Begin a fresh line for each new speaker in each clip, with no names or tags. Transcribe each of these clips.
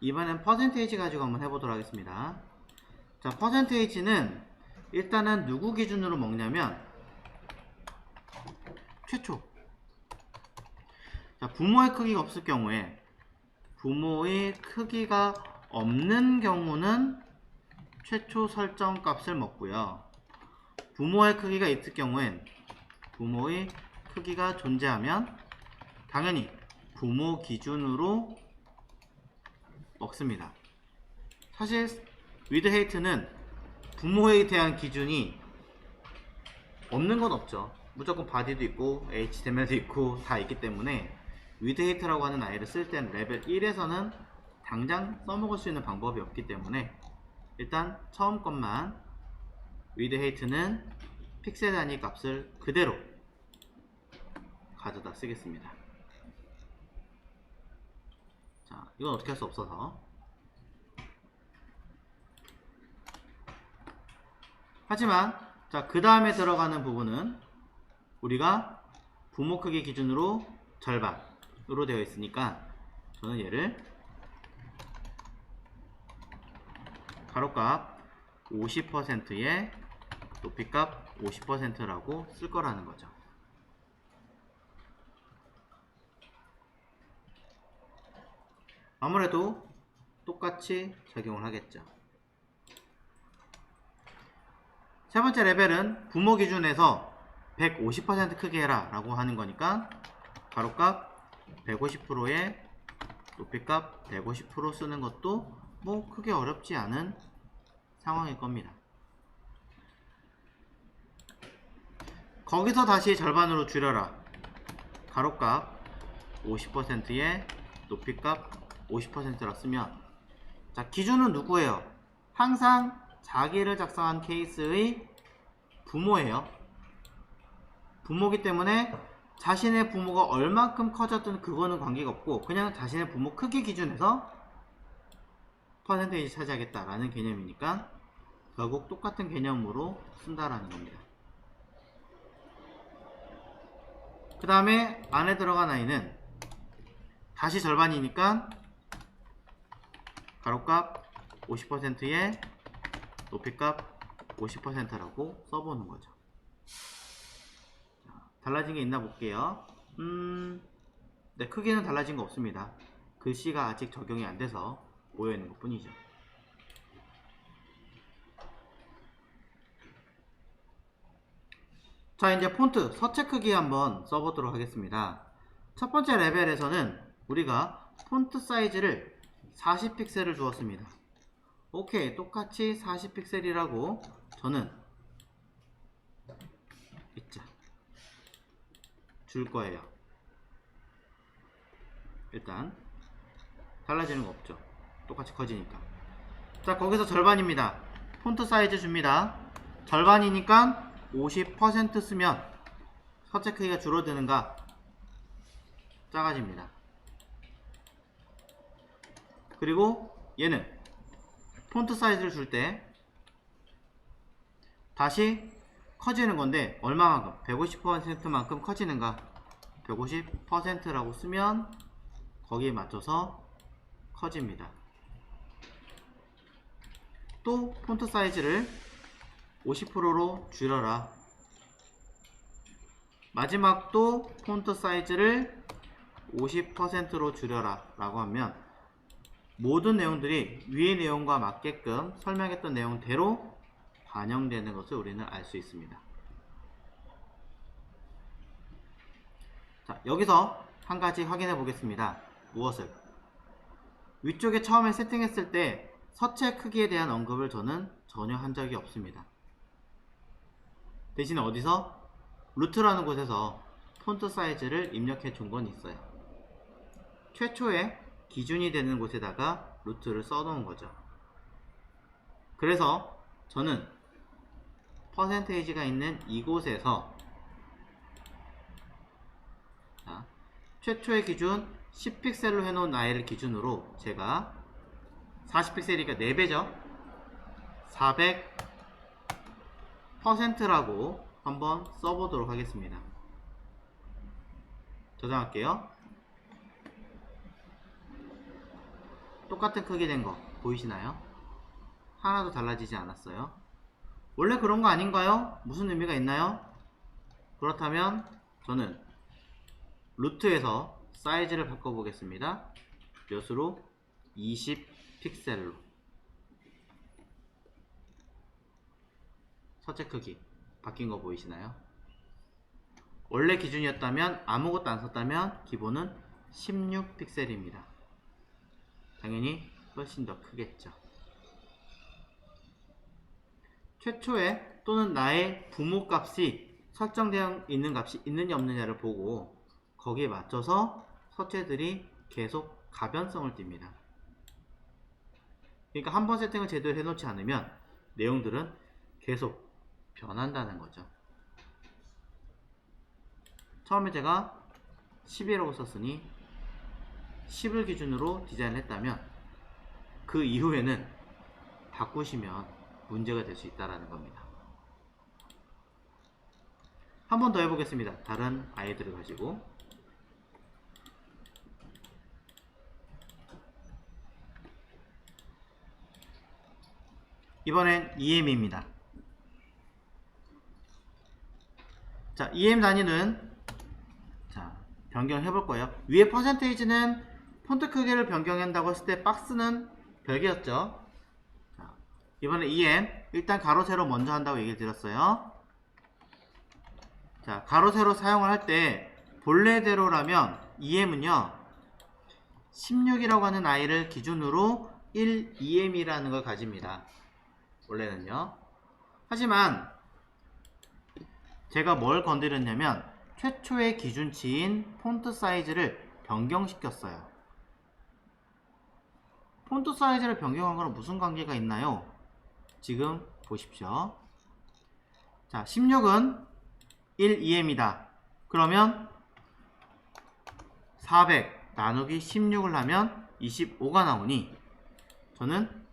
이번엔 퍼센테이지 가지고 한번 해보도록 하겠습니다. 자, 퍼센테이지는 일단은 누구 기준으로 먹냐면 최초. 자, 부모의 크기가 없을 경우에, 부모의 크기가 없는 경우는 최초 설정 값을 먹고요. 부모의 크기가 있을 경우엔, 부모의 크기가 존재하면 당연히 부모 기준으로 먹습니다. 사실 with hate는 부모에 대한 기준이 없는 건 없죠. 무조건 body도 있고 HTML도 있고 다 있기 때문에 with hate라고 하는 아이를 쓸 때는 레벨 1에서는 당장 써먹을 수 있는 방법이 없기 때문에 일단 처음 것만 with hate는 픽셀 단위 값을 그대로 가져다 쓰겠습니다. 자, 이건 어떻게 할 수 없어서. 하지만 자, 그 다음에 들어가는 부분은 우리가 부모 크기 기준으로 절반으로 되어 있으니까 저는 얘를 가로값 50%에 높이값 50%라고 쓸 거라는 거죠. 아무래도 똑같이 적용을 하겠죠. 세 번째 레벨은 부모 기준에서 150% 크게 해라 라고 하는 거니까 가로값 150%에 높이값 150% 쓰는 것도 뭐 크게 어렵지 않은 상황일 겁니다. 거기서 다시 절반으로 줄여라. 가로값 50%에 높이값 50%라 쓰면, 자, 기준은 누구예요? 항상 자기를 작성한 케이스의 부모예요. 부모기 때문에 자신의 부모가 얼만큼 커졌든 그거는 관계가 없고 그냥 자신의 부모 크기 기준에서 퍼센테이지 차지하겠다라는 개념이니까 결국 똑같은 개념으로 쓴다라는 겁니다. 그 다음에 안에 들어간 아이는 다시 절반이니까 가로값 50%에 높이값 50%라고 써보는 거죠. 달라진 게 있나 볼게요. 네, 크기는 달라진 거 없습니다. 글씨가 아직 적용이 안 돼서 모여 있는 것 뿐이죠. 자, 이제 폰트 서체 크기 한번 써보도록 하겠습니다. 첫 번째 레벨에서는 우리가 폰트 사이즈를 40픽셀을 주었습니다. 오케이, 똑같이 40픽셀이라고 저는 있자 줄 거예요. 일단 달라지는 거 없죠. 똑같이 커지니까. 자, 거기서 절반입니다. 폰트 사이즈 줍니다. 절반이니까 50% 쓰면 서체 크기가 줄어드는가? 작아집니다. 그리고 얘는 폰트 사이즈를 줄 때 다시 커지는 건데 얼마만큼? 150%만큼 커지는가? 150%라고 쓰면 거기에 맞춰서 커집니다. 또 폰트 사이즈를 50%로 줄여라. 마지막도 폰트 사이즈를 50%로 줄여라 라고 하면 모든 내용들이 위의 내용과 맞게끔 설명했던 내용대로 반영되는 것을 우리는 알 수 있습니다. 자, 여기서 한 가지 확인해 보겠습니다. 무엇을? 위쪽에 처음에 세팅했을 때 서체 크기에 대한 언급을 저는 전혀 한 적이 없습니다. 대신에 어디서? 루트라는 곳에서 폰트 사이즈를 입력해 준 건 있어요. 최초의 기준이 되는 곳에다가 루트를 써놓은 거죠. 그래서 저는 퍼센테이지가 있는 이곳에서 최초의 기준 10픽셀로 해놓은 아이를 기준으로 제가 40픽셀이니까 4배죠. 400%라고 한번 써보도록 하겠습니다. 저장할게요. 똑같은 크기 된 거 보이시나요? 하나도 달라지지 않았어요. 원래 그런 거 아닌가요? 무슨 의미가 있나요? 그렇다면 저는 루트에서 사이즈를 바꿔보겠습니다. 몇으로? 20 픽셀로. 서체 크기 바뀐 거 보이시나요? 원래 기준이었다면, 아무것도 안 썼다면 기본은 16 픽셀입니다. 당연히 훨씬 더 크겠죠. 최초에 또는 나의 부모 값이 설정되어 있는 값이 있느냐 없느냐를 보고 거기에 맞춰서 서체들이 계속 가변성을 띱니다. 그러니까 한번 세팅을 제대로 해놓지 않으면 내용들은 계속 변한다는 거죠. 처음에 제가 10이라고 썼으니 10을 기준으로 디자인을 했다면 그 이후에는 바꾸시면 문제가 될 수 있다는 겁니다. 한 번 더 해보겠습니다. 다른 아이들을 가지고. 이번엔 EM입니다. 자, EM 단위는 변경해 볼 거예요. 위에 퍼센테이지는 폰트 크기를 변경한다고 했을 때 박스는 별개였죠. 자, 이번에 EM 일단 가로 세로 먼저 한다고 얘기 드렸어요. 자, 가로 세로 사용을 할 때 본래대로라면 EM은요 16이라고 하는 아이를 기준으로 1 EM이라는 걸 가집니다. 원래는요. 하지만 제가 뭘 건드렸냐면 최초의 기준치인 폰트 사이즈를 변경시켰어요. 폰트 사이즈를 변경한 거랑 무슨 관계가 있나요? 지금 보십시오. 자, 16은 1EM이다. 그러면 400 나누기 16을 하면 25가 나오니 저는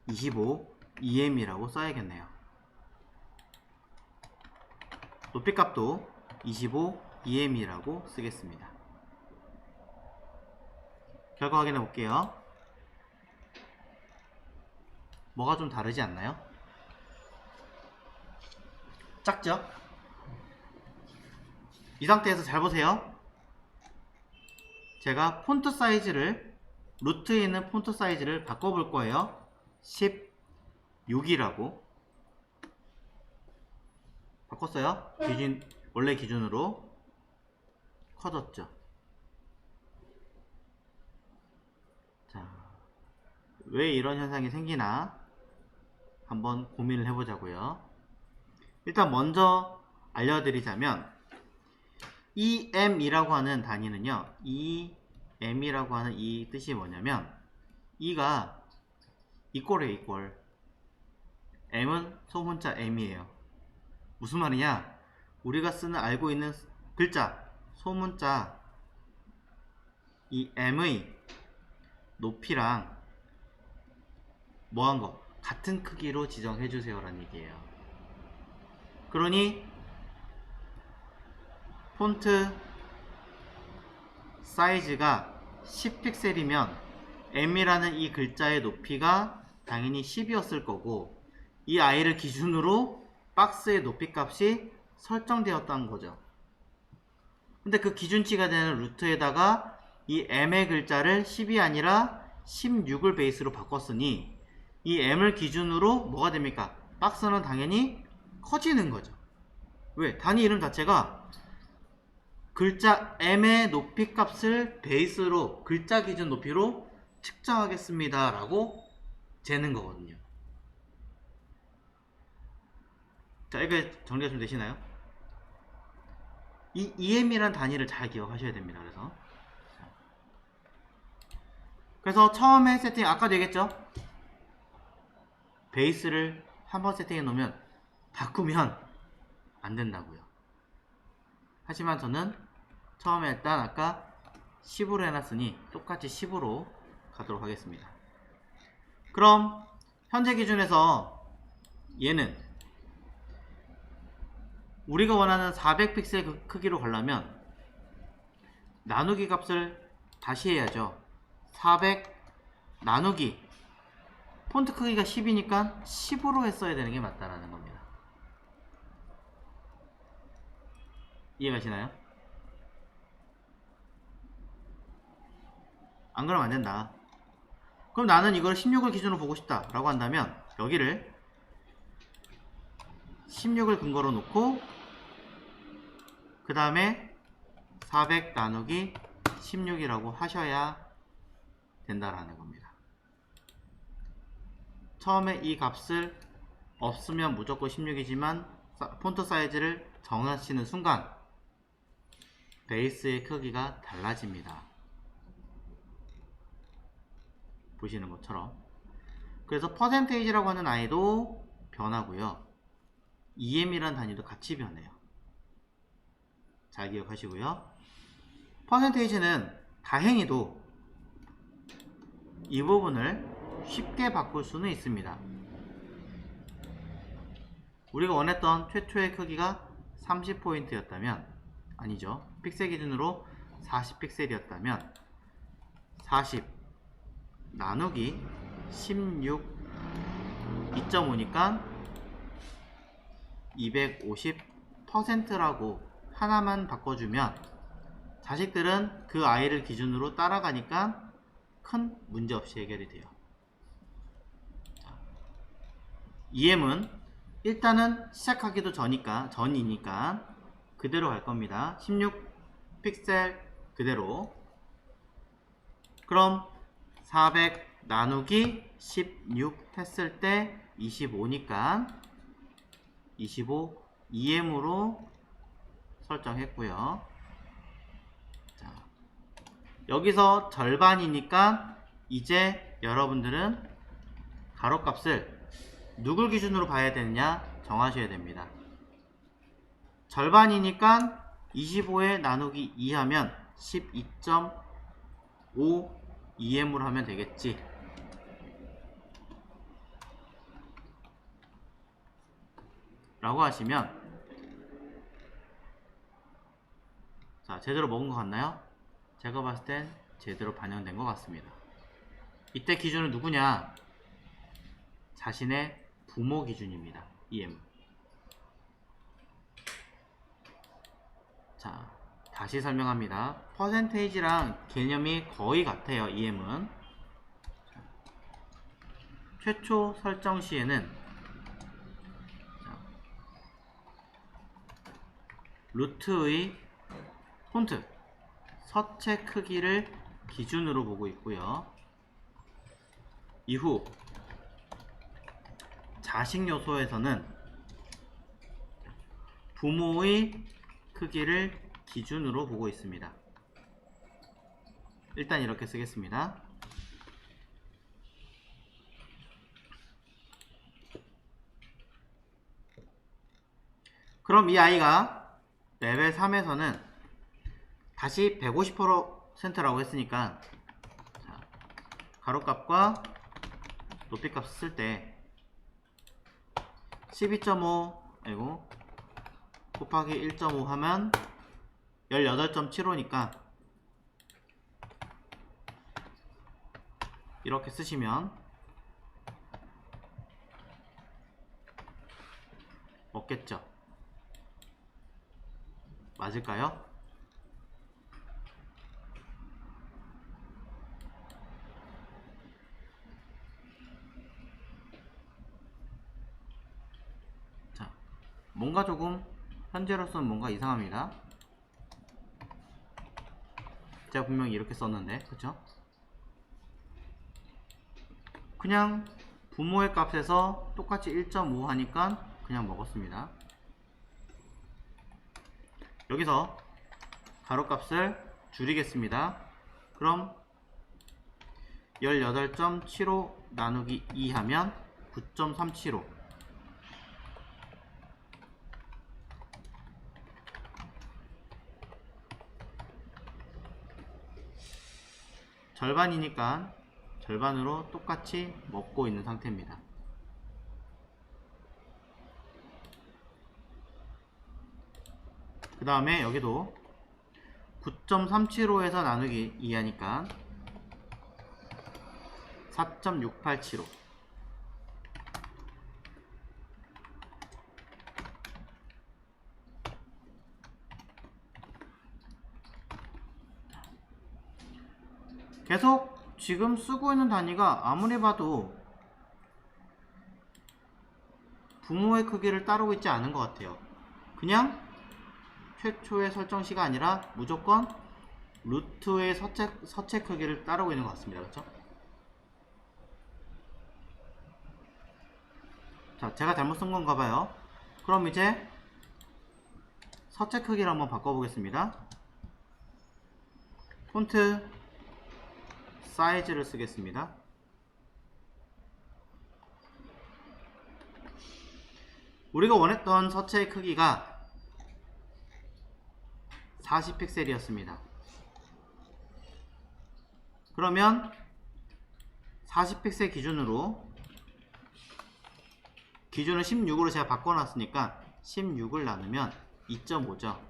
25 EM이라고 써야겠네요. 높이값도 25 EM이라고 쓰겠습니다. 결과 확인해 볼게요. 뭐가 좀 다르지 않나요? 작죠? 이 상태에서 잘 보세요. 제가 폰트 사이즈를 루트에 있는 폰트 사이즈를 바꿔볼 거예요. 16이라고 바꿨어요. 원래 기준으로 커졌죠. 자, 왜 이런 현상이 생기나 한번 고민을 해보자고요. 일단 먼저 알려드리자면 EM이라고 하는 단위는요, EM이라고 하는 이 뜻이 뭐냐면 E가 이꼴이에요. 이꼴. M은 소문자 M이에요. 무슨 말이냐? 우리가 알고 있는 글자, 소문자 이 M의 높이랑 뭐한 거 같은 크기로 지정해 주세요 라는 얘기예요. 그러니 폰트 사이즈가 10픽셀이면 M이라는 이 글자의 높이가 당연히 10이었을 거고 이 아이를 기준으로 박스의 높이 값이 설정되었다는 거죠. 근데 그 기준치가 되는 루트에다가 이 M의 글자를 10이 아니라 16을 베이스로 바꿨으니 이 M을 기준으로 뭐가 됩니까? 박스는 당연히 커지는 거죠. 왜? 단위 이름 자체가 글자 M의 높이 값을 베이스로 글자 기준 높이로 측정하겠습니다 라고 재는 거거든요. 자, 이렇게 정리가 좀 되시나요? 이 EM이라는 단위를 잘 기억하셔야 됩니다. 그래서 처음에 세팅, 아까도 얘기했죠? 베이스를 한번 세팅해 놓으면 바꾸면 안 된다고요. 하지만 저는 처음에 일단 아까 10으로 해놨으니 똑같이 10으로 가도록 하겠습니다. 그럼 현재 기준에서 얘는 우리가 원하는 400픽셀 크기로 가려면 나누기 값을 다시 해야죠. 400 나누기 폰트 크기가 10이니까 10으로 했어야 되는 게 맞다라는 겁니다. 이해가시나요? 안 그러면 안 된다. 그럼 나는 이걸 16을 기준으로 보고 싶다 라고 한다면 여기를 16을 근거로 놓고 그 다음에 400 나누기 16이라고 하셔야 된다라는 겁니다. 처음에 이 값을 없으면 무조건 16이지만 폰트 사이즈를 정하시는 순간 베이스의 크기가 달라집니다. 보시는 것처럼. 그래서 퍼센테이지라고 하는 아이도 변하고요. EM이라는 단위도 같이 변해요. 잘 기억하시고요. 퍼센테이지는 다행히도 이 부분을 쉽게 바꿀 수는 있습니다. 우리가 원했던 최초의 크기가 30포인트였다면 아니죠. 픽셀 기준으로 40픽셀이었다면 40 나누기 16 2.5니까 250%라고 하나만 바꿔주면 자식들은 그 아이를 기준으로 따라가니까 큰 문제 없이 해결이 돼요. EM은 일단은 시작하기도 전이니까 그대로 갈 겁니다. 16 픽셀 그대로. 그럼 400 나누기 16 했을 때 25니까 25 EM으로 설정했고요. 자, 여기서 절반이니까 이제 여러분들은 가로값을 누굴 기준으로 봐야 되느냐 정하셔야 됩니다. 절반이니까 25에 나누기 2 하면 12.5 EM으로 하면 되겠지. 라고 하시면 자, 제대로 먹은 것 같나요? 제가 봤을 땐 제대로 반영된 것 같습니다. 이때 기준은 누구냐? 자신의 부모 기준입니다. EM. 자, 다시 설명합니다. 퍼센테이지랑 개념이 거의 같아요. EM은. 자, 최초 설정 시에는 자, 루트의 폰트 서체 크기를 기준으로 보고 있고요. 이후 자식 요소에서는 부모의 크기를 기준으로 보고 있습니다. 일단 이렇게 쓰겠습니다. 그럼 이 아이가 레벨 3에서는 다시 150%라고 했으니까 자, 가로값과 높이값 쓸 때 12.5 아이고 곱하기 1.5 하면 18.75니까 이렇게 쓰시면 먹겠죠? 맞을까요? 자, 뭔가 조금 현재로서는 뭔가 이상합니다. 제가 분명히 이렇게 썼는데 그쵸? 그냥 부모의 값에서 똑같이 1.5 하니까 그냥 먹었습니다. 여기서 가로값을 줄이겠습니다. 그럼 18.75 나누기 2 하면 9.375 절반이니까 절반으로 똑같이 먹고 있는 상태입니다. 그 다음에 여기도 9.375에서 나누기 2 하니까 4.687호. 계속 지금 쓰고 있는 단위가 아무리 봐도 부모의 크기를 따르고 있지 않은 것 같아요. 그냥 최초의 설정시가 아니라 무조건 루트의 서체 크기를 따르고 있는 것 같습니다. 그렇죠? 자, 제가 잘못 쓴 건가 봐요. 그럼 이제 서체 크기를 한번 바꿔보겠습니다. 폰트 사이즈를 쓰겠습니다. 우리가 원했던 서체의 크기가 40픽셀이었습니다. 그러면 40픽셀 기준으로 기준을 16으로 제가 바꿔놨으니까 16을 나누면 2.5죠.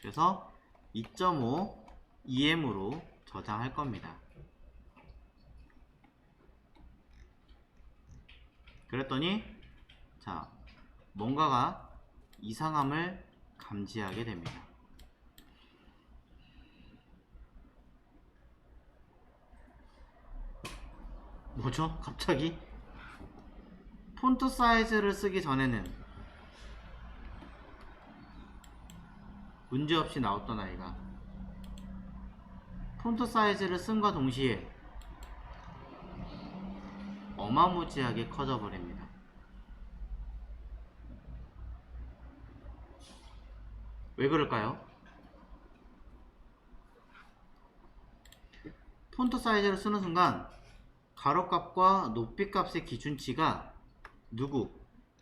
그래서 2.5 EM으로 저장할 겁니다. 그랬더니 자, 뭔가가 이상함을 감지하게 됩니다. 뭐죠? 갑자기? 폰트 사이즈를 쓰기 전에는 문제없이 나왔던 아이가 폰트 사이즈를 쓴과 동시에 어마무지하게 커져 버립니다. 왜 그럴까요? 폰트 사이즈를 쓰는 순간 가로값과 높이값의 기준치가 누구?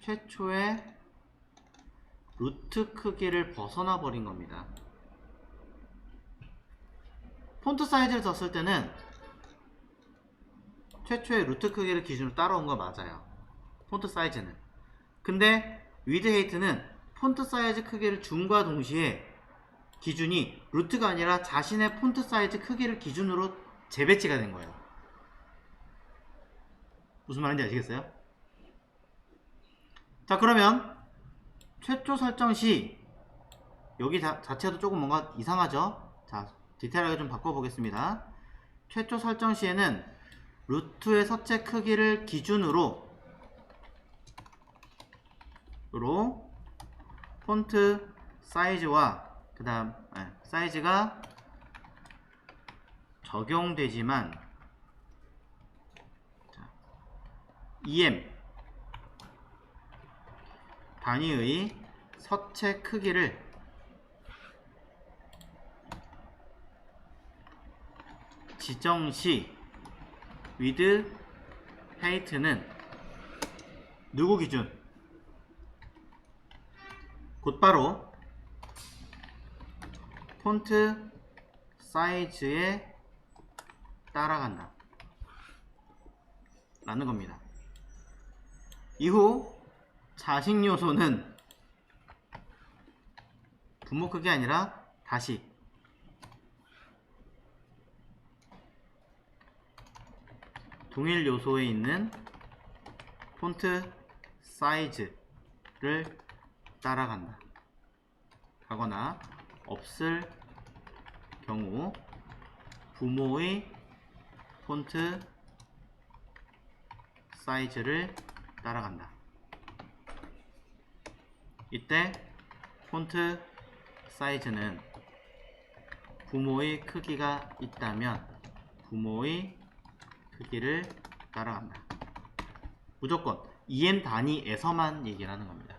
최초의 루트 크기를 벗어나 버린 겁니다. 폰트 사이즈를 썼을 때는 최초의 루트 크기를 기준으로 따라온 거 맞아요. 폰트 사이즈는. 근데 위드 헤이트는 폰트 사이즈 크기를 줌과 동시에 기준이 루트가 아니라 자신의 폰트 사이즈 크기를 기준으로 재배치가 된 거예요. 무슨 말인지 아시겠어요? 자, 그러면 최초 설정 시 여기 자체도 조금 뭔가 이상하죠? 자, 디테일하게 좀 바꿔보겠습니다. 최초 설정 시에는 루트의 서체 크기를 기준으로 폰트 사이즈와 그 다음 사이즈가 적용되지만 자, EM 단위의 서체 크기를 지정 시 with height는 누구 기준? 곧바로 폰트 사이즈에 따라간다 라는 겁니다. 이후 자식 요소는 부모 크기 아니라 다시 동일 요소에 있는 폰트 사이즈를 따라간다 하거나 없을 경우 부모의 폰트 사이즈를 따라간다. 이때 폰트 사이즈는 부모의 크기가 있다면 부모의 크기를 따라간다. 무조건 EM 단위에서만 얘기를 하는 겁니다.